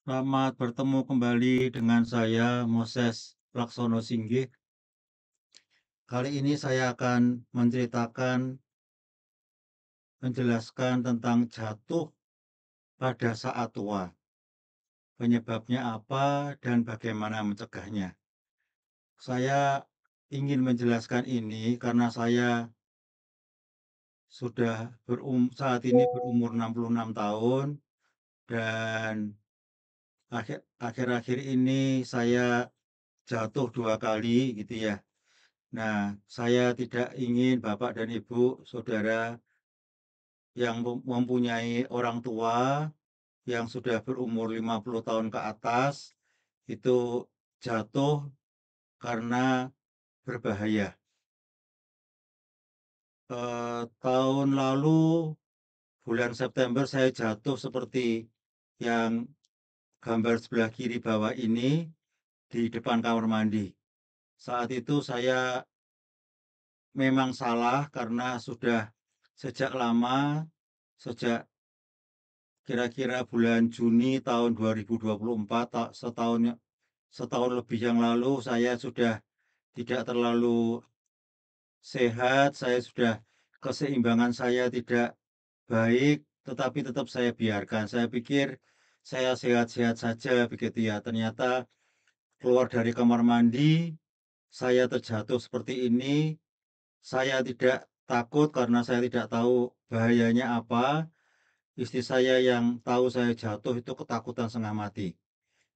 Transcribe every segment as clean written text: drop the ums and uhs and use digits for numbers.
Selamat bertemu kembali dengan saya, Moses Laksono Singgih. Kali ini saya akan menjelaskan tentang jatuh pada saat tua, penyebabnya apa dan bagaimana mencegahnya. Saya ingin menjelaskan ini karena saya saat ini berumur 66 tahun dan akhir-akhir ini saya jatuh 2 kali gitu ya. Nah, saya tidak ingin Bapak dan Ibu, saudara yang mempunyai orang tua yang sudah berumur 50 tahun ke atas, itu jatuh karena berbahaya. Tahun lalu bulan September saya jatuh seperti yang gambar sebelah kiri bawah ini di depan kamar mandi. Saat itu saya memang salah karena sudah sejak lama, sejak kira-kira bulan Juni tahun 2024, setahun lebih yang lalu saya sudah tidak terlalu sehat, saya sudah keseimbangan saya tidak baik, tetapi tetap saya biarkan. Saya pikir saya sehat-sehat saja begitu ya. Ternyata keluar dari kamar mandi, saya terjatuh seperti ini. Saya tidak takut karena saya tidak tahu bahayanya apa. Istri saya yang tahu saya jatuh itu ketakutan setengah mati.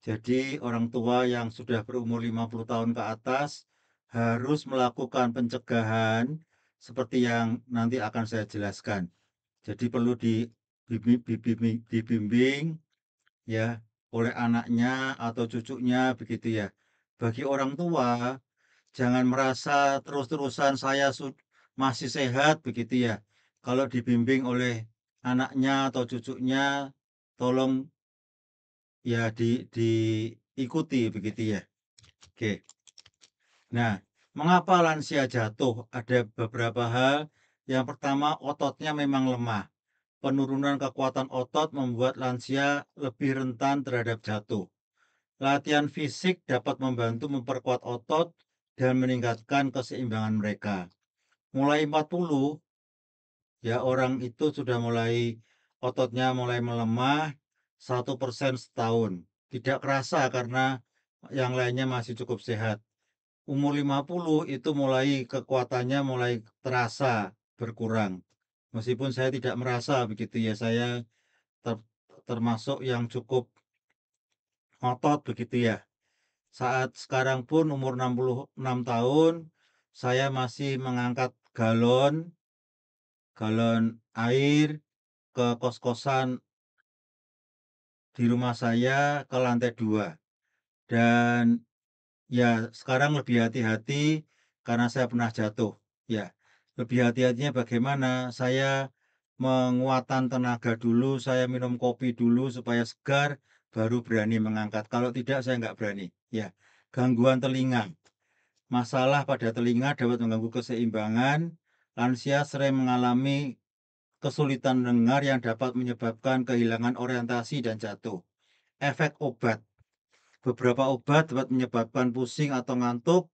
Jadi orang tua yang sudah berumur 50 tahun ke atas harus melakukan pencegahan seperti yang nanti akan saya jelaskan. Jadi perlu dibimbing ya oleh anaknya atau cucunya begitu ya. Bagi orang tua jangan merasa terus-terusan masih sehat begitu ya. Kalau dibimbing oleh anaknya atau cucunya, tolong ya diikuti begitu ya. Oke. Nah, mengapa lansia jatuh? Ada beberapa hal. Yang pertama, ototnya memang lemah. Penurunan kekuatan otot membuat lansia lebih rentan terhadap jatuh. Latihan fisik dapat membantu memperkuat otot dan meningkatkan keseimbangan mereka. Mulai 40, ya orang itu sudah ototnya mulai melemah 1% setahun. Tidak kerasa karena yang lainnya masih cukup sehat. Umur 50 itu kekuatannya mulai terasa berkurang. Meskipun saya tidak merasa begitu ya, saya ter- termasuk yang cukup ngotot begitu ya. Saat sekarang pun umur 66 tahun, saya masih mengangkat galon galon air ke kos-kosan di rumah saya ke lantai 2. Dan ya sekarang lebih hati-hati karena saya pernah jatuh. Ya, lebih hati-hatinya bagaimana? Saya menguatkan tenaga dulu, saya minum kopi dulu supaya segar, baru berani mengangkat. Kalau tidak saya nggak berani. Ya, gangguan telinga. Masalah pada telinga dapat mengganggu keseimbangan. Lansia sering mengalami kesulitan mendengar yang dapat menyebabkan kehilangan orientasi dan jatuh. Efek obat. Beberapa obat dapat menyebabkan pusing atau ngantuk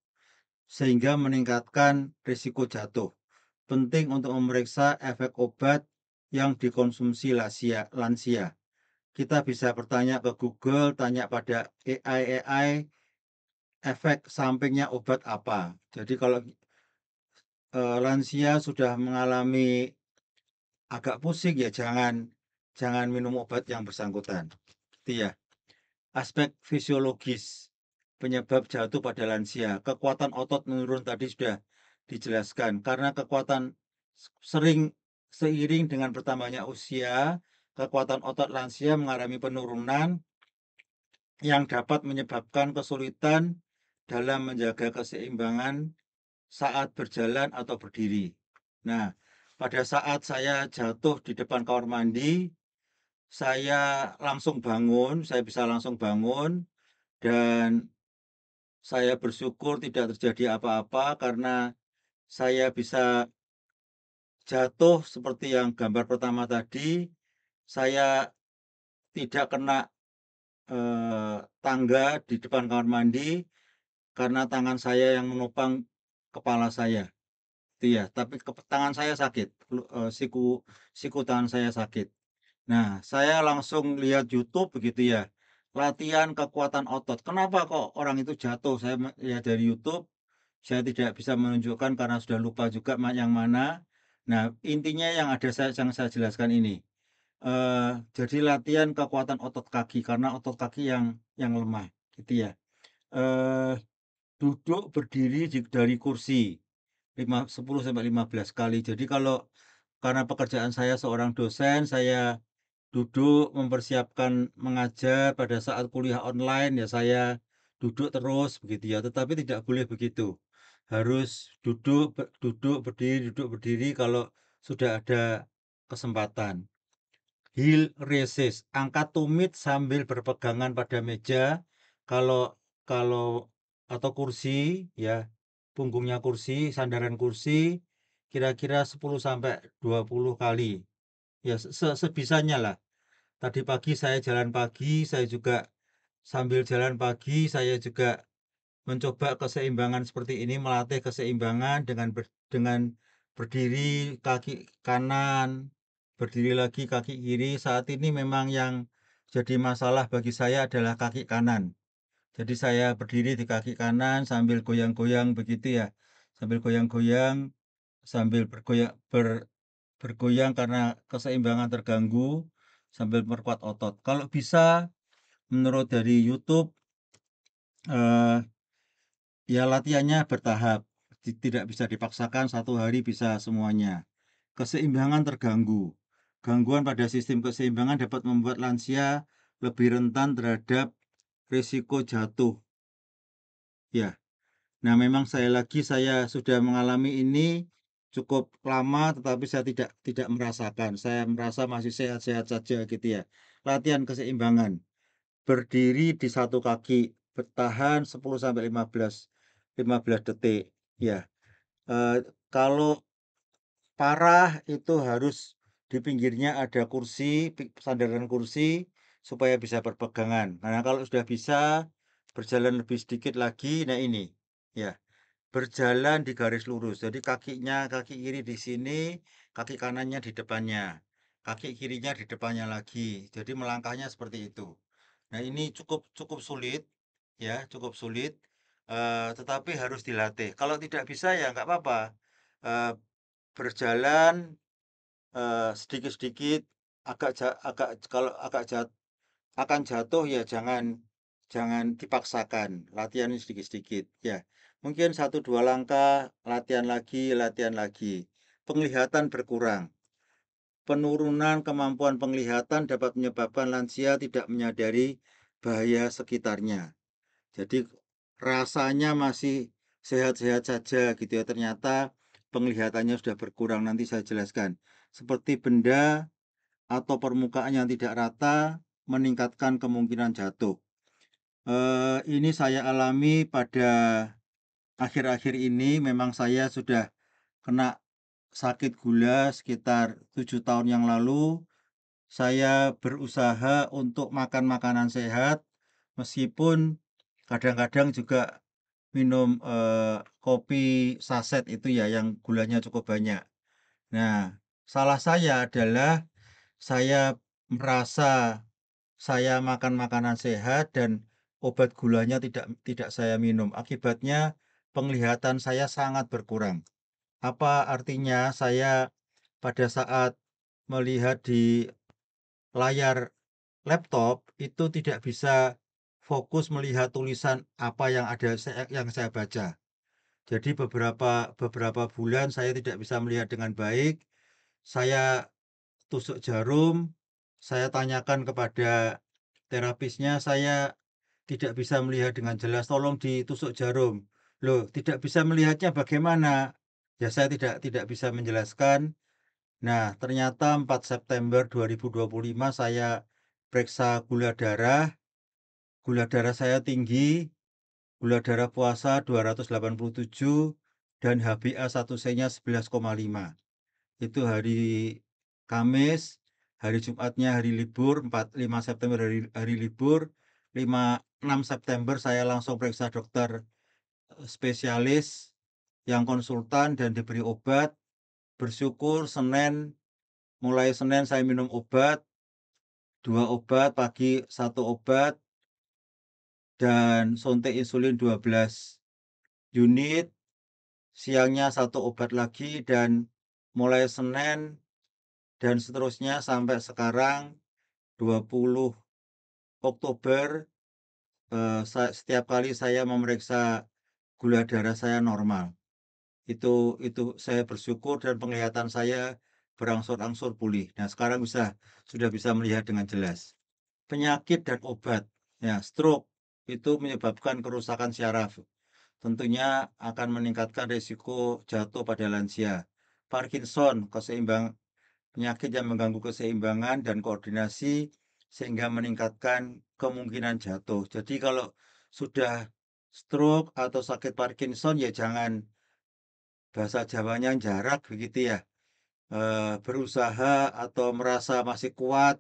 sehingga meningkatkan risiko jatuh. Penting untuk memeriksa efek obat yang dikonsumsi lansia. Kita bisa bertanya ke Google, tanya pada AI, efek sampingnya obat apa. Jadi kalau lansia sudah mengalami agak pusing ya jangan minum obat yang bersangkutan. Itu ya. Aspek fisiologis penyebab jatuh pada lansia. Kekuatan otot menurun tadi sudah dijelaskan karena kekuatan sering seiring dengan bertambahnya usia, kekuatan otot lansia mengalami penurunan yang dapat menyebabkan kesulitan dalam menjaga keseimbangan saat berjalan atau berdiri. Nah, pada saat saya jatuh di depan kamar mandi, saya bisa langsung bangun dan saya bersyukur tidak terjadi apa-apa karena saya bisa jatuh seperti yang gambar pertama tadi, saya tidak kena tangga di depan kamar mandi karena tangan saya yang menopang kepala saya, itu ya. Tapi tangan saya sakit, siku tangan saya sakit. Nah, saya langsung lihat YouTube begitu ya, latihan kekuatan otot. Kenapa kok orang itu jatuh? Saya lihat dari YouTube, saya tidak bisa menunjukkan karena sudah lupa juga yang mana. Nah, intinya yang saya jelaskan ini. Jadi latihan kekuatan otot kaki karena otot kaki yang lemah, gitu ya. Eee, Duduk berdiri dari kursi 10 sampai 15 kali. Jadi karena pekerjaan saya seorang dosen, saya duduk mempersiapkan mengajar pada saat kuliah online, ya saya duduk terus begitu ya, tetapi tidak boleh begitu. Harus duduk berdiri kalau sudah ada kesempatan. Heel raises, angkat tumit sambil berpegangan pada meja. Kalau kalau atau kursi ya, punggungnya kursi, sandaran kursi kira-kira 10 sampai 20 kali. Ya sebisanya lah. Tadi pagi saya jalan pagi, saya juga sambil jalan pagi saya juga mencoba keseimbangan seperti ini, melatih keseimbangan dengan berdiri kaki kanan, berdiri lagi kaki kiri. Saat ini memang yang jadi masalah bagi saya adalah kaki kanan. Jadi saya berdiri di kaki kanan sambil goyang-goyang begitu ya. Sambil goyang-goyang, sambil bergoyang karena keseimbangan terganggu, sambil memperkuat otot. Kalau bisa menurut dari YouTube, eh, ya latihannya bertahap, tidak bisa dipaksakan satu hari bisa semuanya. Keseimbangan terganggu. Gangguan pada sistem keseimbangan dapat membuat lansia lebih rentan terhadap risiko jatuh. Ya, nah memang saya sudah mengalami ini cukup lama, tetapi saya tidak merasakan. Saya merasa masih sehat-sehat saja gitu ya. Latihan keseimbangan. Berdiri di satu kaki, bertahan 10 sampai 15 detik. Ya, kalau parah itu harus di pinggirnya ada kursi, sandaran kursi supaya bisa berpegangan. Nah, kalau sudah bisa berjalan lebih sedikit lagi, nah ini, ya, berjalan di garis lurus. Jadi kaki kiri di sini, kaki kanannya di depannya, kaki kirinya di depannya lagi. Jadi melangkahnya seperti itu. Nah, ini cukup cukup sulit, ya, cukup sulit, tetapi harus dilatih. Kalau tidak bisa ya nggak apa-apa, eee, berjalan, sedikit-sedikit, agak kalau akan jatuh ya jangan dipaksakan, latihan sedikit-sedikit, ya. Mungkin satu 2 langkah, latihan lagi. Penglihatan berkurang. Penurunan kemampuan penglihatan dapat menyebabkan lansia tidak menyadari bahaya sekitarnya. Jadi rasanya masih sehat-sehat saja gitu ya, ternyata penglihatannya sudah berkurang, nanti saya jelaskan. Seperti benda atau permukaan yang tidak rata meningkatkan kemungkinan jatuh. Ini saya alami pada akhir-akhir ini, memang saya sudah kena sakit gula sekitar 7 tahun yang lalu. Saya berusaha untuk makan makanan sehat, meskipun kadang-kadang juga minum, kopi saset itu ya, yang gulanya cukup banyak. Nah, salah saya adalah saya merasa saya makan makanan sehat dan obat gulanya tidak saya minum. Akibatnya penglihatan saya sangat berkurang. Apa artinya? Saya pada saat melihat di layar laptop itu tidak bisa fokus melihat tulisan apa yang saya baca. Jadi beberapa bulan saya tidak bisa melihat dengan baik. Saya tusuk jarum, saya tanyakan kepada terapisnya, saya tidak bisa melihat dengan jelas, tolong ditusuk jarum. Loh, tidak bisa melihatnya bagaimana? Ya saya tidak bisa menjelaskan. Nah, ternyata 4 September 2025 saya periksa gula darah saya tinggi, gula darah puasa 287 dan HbA1c-nya 11,5. Itu hari Kamis, hari Jumatnya hari libur, 5 September hari libur, 6 September saya langsung periksa dokter, spesialis yang konsultan dan diberi obat. Bersyukur mulai Senin saya minum obat, 2 obat, pagi 1 obat, dan suntik insulin 12 unit, siangnya 1 obat lagi, dan mulai Senin dan seterusnya sampai sekarang 20 Oktober, setiap kali saya memeriksa gula darah saya normal. Itu saya bersyukur dan penglihatan saya berangsur-angsur pulih. Nah, sekarang sudah bisa melihat dengan jelas. Penyakit dan obat, ya, stroke itu menyebabkan kerusakan syaraf. Tentunya akan meningkatkan risiko jatuh pada lansia. Parkinson, penyakit yang mengganggu keseimbangan dan koordinasi sehingga meningkatkan kemungkinan jatuh. Jadi kalau sudah stroke atau sakit Parkinson ya jangan, bahasa Jawanya jarak begitu ya, berusaha atau merasa masih kuat,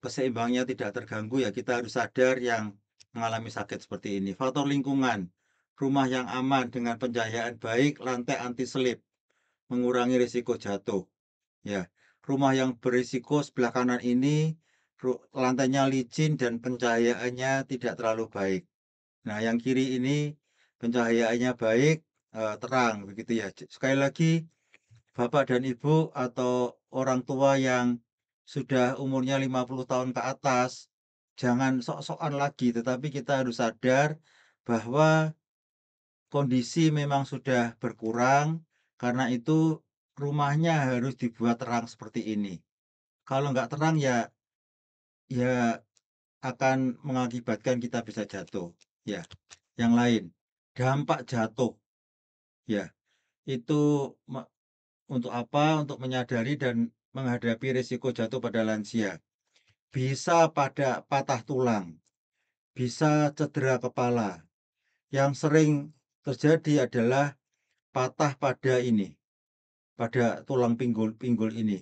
keseimbangannya tidak terganggu, ya kita harus sadar yang mengalami sakit seperti ini. Faktor lingkungan, rumah yang aman dengan pencahayaan baik, lantai anti selip, mengurangi risiko jatuh. Ya, rumah yang berisiko sebelah kanan ini lantainya licin dan pencahayaannya tidak terlalu baik. Nah, yang kiri ini pencahayaannya baik, terang begitu ya. Sekali lagi, Bapak dan Ibu atau orang tua yang sudah umurnya 50 tahun ke atas, jangan sok-sokan lagi, tetapi kita harus sadar bahwa kondisi memang sudah berkurang, karena itu rumahnya harus dibuat terang seperti ini. Kalau nggak terang ya akan mengakibatkan kita bisa jatuh. Ya, yang lain, dampak jatuh. Ya, itu untuk apa? Untuk menyadari dan menghadapi risiko jatuh pada lansia. Bisa pada patah tulang, bisa cedera kepala. Yang sering terjadi adalah patah pada tulang pinggul ini,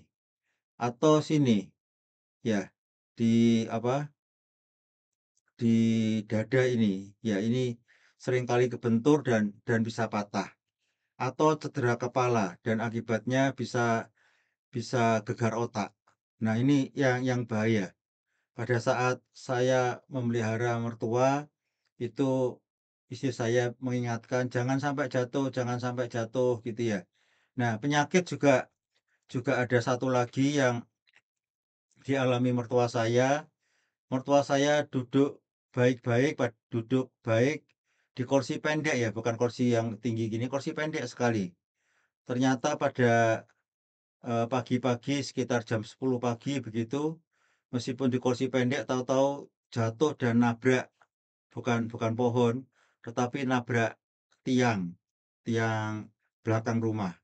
atau sini, ya, di apa? Di dada ini. Ya, ini seringkali kebentur dan bisa patah. Atau cedera kepala dan akibatnya bisa gegar otak. Nah, ini yang bahaya. Pada saat saya memelihara mertua, itu istri saya mengingatkan, jangan sampai jatuh gitu ya. Nah, penyakit juga ada satu lagi yang dialami mertua saya. Mertua saya duduk baik-baik, duduk baik di kursi pendek ya, bukan kursi yang tinggi gini, kursi pendek sekali. Ternyata pada pagi-pagi sekitar jam 10 pagi begitu, meskipun di kursi pendek, tahu-tahu jatuh dan nabrak, bukan pohon, tetapi nabrak tiang, tiang belakang rumah.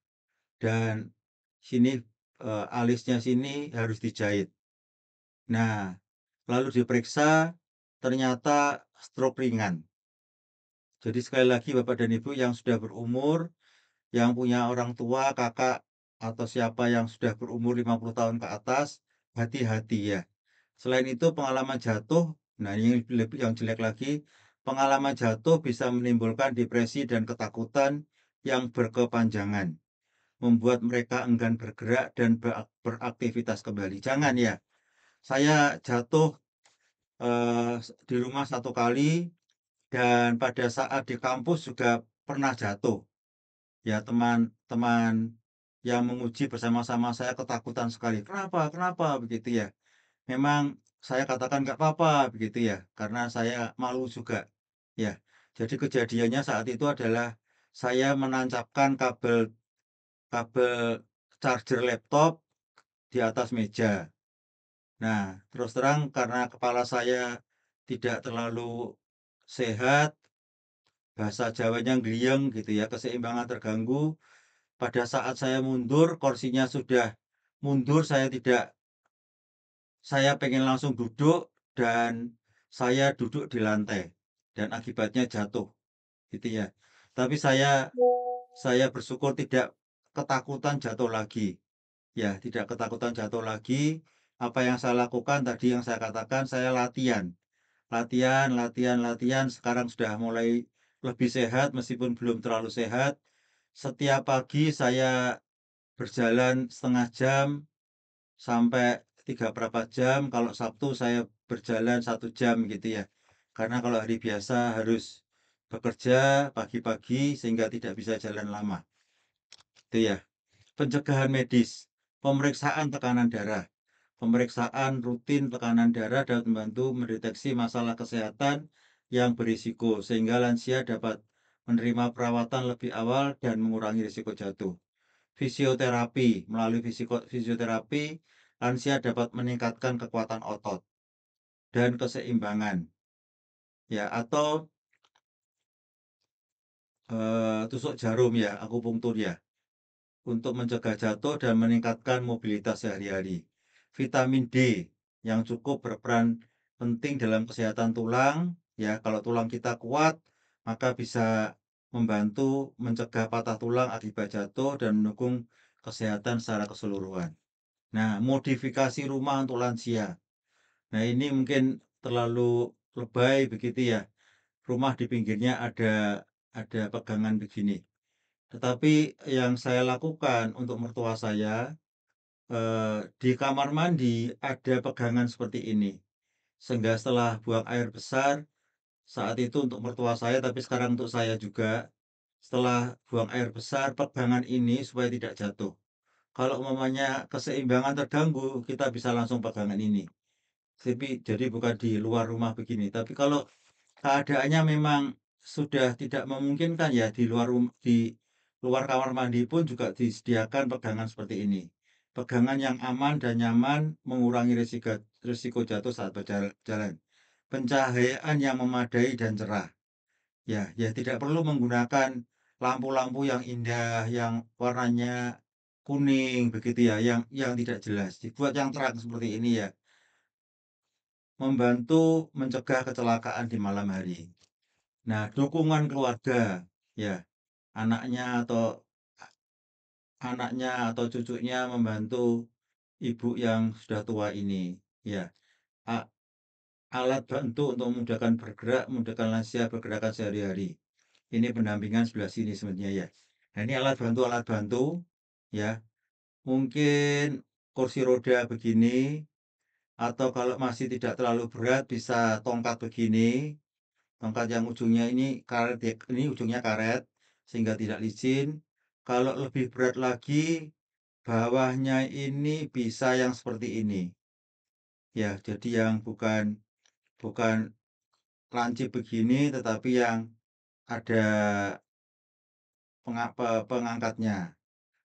Dan sini, alisnya sini harus dijahit. Nah, lalu diperiksa, ternyata stroke ringan. Jadi sekali lagi Bapak dan Ibu yang sudah berumur, yang punya orang tua, kakak, atau siapa yang sudah berumur 50 tahun ke atas, hati-hati ya. Selain itu pengalaman jatuh, nah ini lebih yang jelek lagi, pengalaman jatuh bisa menimbulkan depresi dan ketakutan yang berkepanjangan, membuat mereka enggan bergerak dan beraktivitas kembali. Jangan ya. Saya jatuh di rumah 1 kali, dan pada saat di kampus juga pernah jatuh. Ya, teman-teman yang menguji bersama-sama saya ketakutan sekali. "Kenapa kenapa?" Begitu ya. Memang saya katakan, "Nggak apa-apa," begitu ya, karena saya malu juga, ya. Jadi kejadiannya saat itu adalah saya menancapkan kabel kabel charger laptop di atas meja. Nah, terus terang karena kepala saya tidak terlalu sehat, bahasa Jawanya gliyeng gitu ya, keseimbangan terganggu. Pada saat saya mundur, kursinya sudah mundur, saya pengen langsung duduk dan saya duduk di lantai dan akibatnya jatuh, gitu ya. Tapi saya bersyukur tidak ketakutan jatuh lagi. Ya, tidak ketakutan jatuh lagi. Apa yang saya lakukan tadi yang saya katakan, saya latihan. latihan latihan latihan, sekarang sudah mulai lebih sehat meskipun belum terlalu sehat. Setiap pagi saya berjalan setengah jam sampai 3 berapa jam, kalau Sabtu saya berjalan 1 jam gitu ya. Karena kalau hari biasa harus bekerja pagi-pagi sehingga tidak bisa jalan lama, itu ya. Pencegahan medis, pemeriksaan tekanan darah. Pemeriksaan rutin tekanan darah dapat membantu mendeteksi masalah kesehatan yang berisiko sehingga lansia dapat menerima perawatan lebih awal dan mengurangi risiko jatuh. Fisioterapi, melalui fisioterapi, lansia dapat meningkatkan kekuatan otot dan keseimbangan, ya, atau tusuk jarum ya, akupunktur ya, untuk mencegah jatuh dan meningkatkan mobilitas sehari-hari. Vitamin D yang cukup berperan penting dalam kesehatan tulang, ya, kalau tulang kita kuat, maka bisa membantu mencegah patah tulang akibat jatuh dan mendukung kesehatan secara keseluruhan. Nah, modifikasi rumah untuk lansia. Nah, ini mungkin terlalu lebay begitu ya. Rumah di pinggirnya ada pegangan begini. Tetapi yang saya lakukan untuk mertua saya, di kamar mandi ada pegangan seperti ini. Sehingga setelah buang air besar, saat itu untuk mertua saya, tapi sekarang untuk saya juga, setelah buang air besar, pegangan ini supaya tidak jatuh. Kalau umpamanya keseimbangan terganggu, kita bisa langsung pegangan ini. Jadi bukan di luar rumah begini. Tapi kalau keadaannya memang sudah tidak memungkinkan ya di luar kamar mandi pun juga disediakan pegangan seperti ini. Pegangan yang aman dan nyaman mengurangi risiko jatuh saat berjalan. Pencahayaan yang memadai dan cerah. Ya, tidak perlu menggunakan lampu-lampu yang indah, yang warnanya kuning begitu ya, yang tidak jelas. Dibuat yang terang seperti ini ya, membantu mencegah kecelakaan di malam hari. Nah, dukungan keluarga, ya, anaknya atau anaknya atau cucunya membantu ibu yang sudah tua ini, ya. A- Alat bantu untuk memudahkan bergerak, memudahkan lansia pergerakan sehari-hari. Ini pendampingan sebelah sini sebenarnya ya. Nah, ini alat bantu, ya. Mungkin kursi roda begini, atau kalau masih tidak terlalu berat bisa tongkat begini. Tongkat yang ujungnya ini karet ya, ini ujungnya karet sehingga tidak licin. Kalau lebih berat lagi, bawahnya ini bisa yang seperti ini. Ya, jadi yang bukan bukan lancip begini tetapi yang ada pengangkatnya.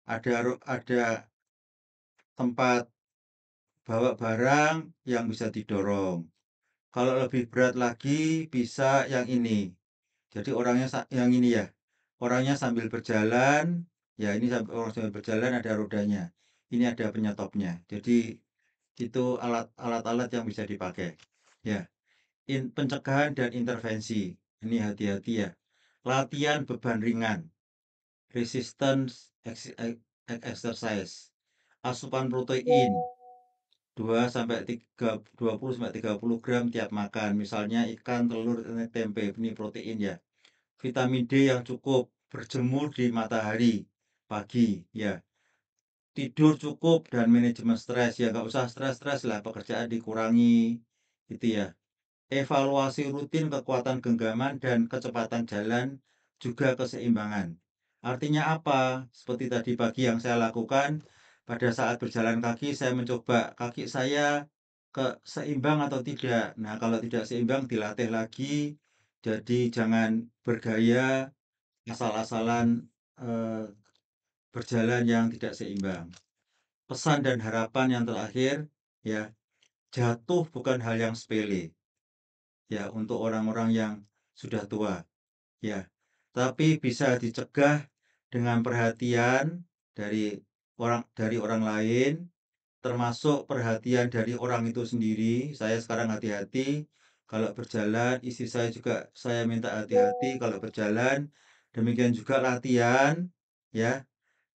Ada tempat bawa barang yang bisa didorong. Kalau lebih berat lagi bisa yang ini. Jadi orangnya yang ini ya. Orangnya sambil berjalan, ya ini orang sambil berjalan ada rodanya. Ini ada penyetopnya. Jadi itu alat-alat yang bisa dipakai. Ya, pencegahan dan intervensi. Ini hati-hati ya. Latihan beban ringan, resistance exercise, asupan protein 20 sampai 30 gram tiap makan. Misalnya ikan, telur, tempe, ini protein ya. Vitamin D yang cukup, berjemur di matahari pagi ya. Tidur cukup dan manajemen stres ya, nggak usah stres-stres lah, pekerjaan dikurangi gitu ya. Evaluasi rutin kekuatan genggaman dan kecepatan jalan juga keseimbangan. Artinya apa? Seperti tadi pagi yang saya lakukan, pada saat berjalan kaki saya mencoba kaki saya seimbang atau tidak. Nah, kalau tidak seimbang dilatih lagi. Jadi jangan bergaya asal-asalan, eee, berjalan yang tidak seimbang. Pesan dan harapan yang terakhir, ya, jatuh bukan hal yang sepele, ya, untuk orang-orang yang sudah tua, ya. Tapi bisa dicegah dengan perhatian dari orang lain, termasuk perhatian dari orang itu sendiri. Saya sekarang hati-hati kalau berjalan, istri saya juga saya minta hati-hati kalau berjalan. Demikian juga latihan, ya,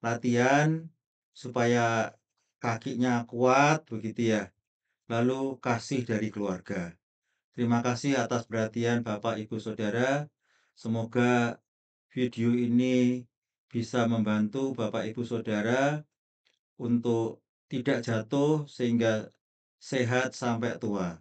latihan supaya kakinya kuat begitu ya. Lalu kasih dari keluarga. Terima kasih atas perhatian Bapak, Ibu, Saudara. Semoga video ini bisa membantu Bapak, Ibu, Saudara untuk tidak jatuh sehingga sehat sampai tua.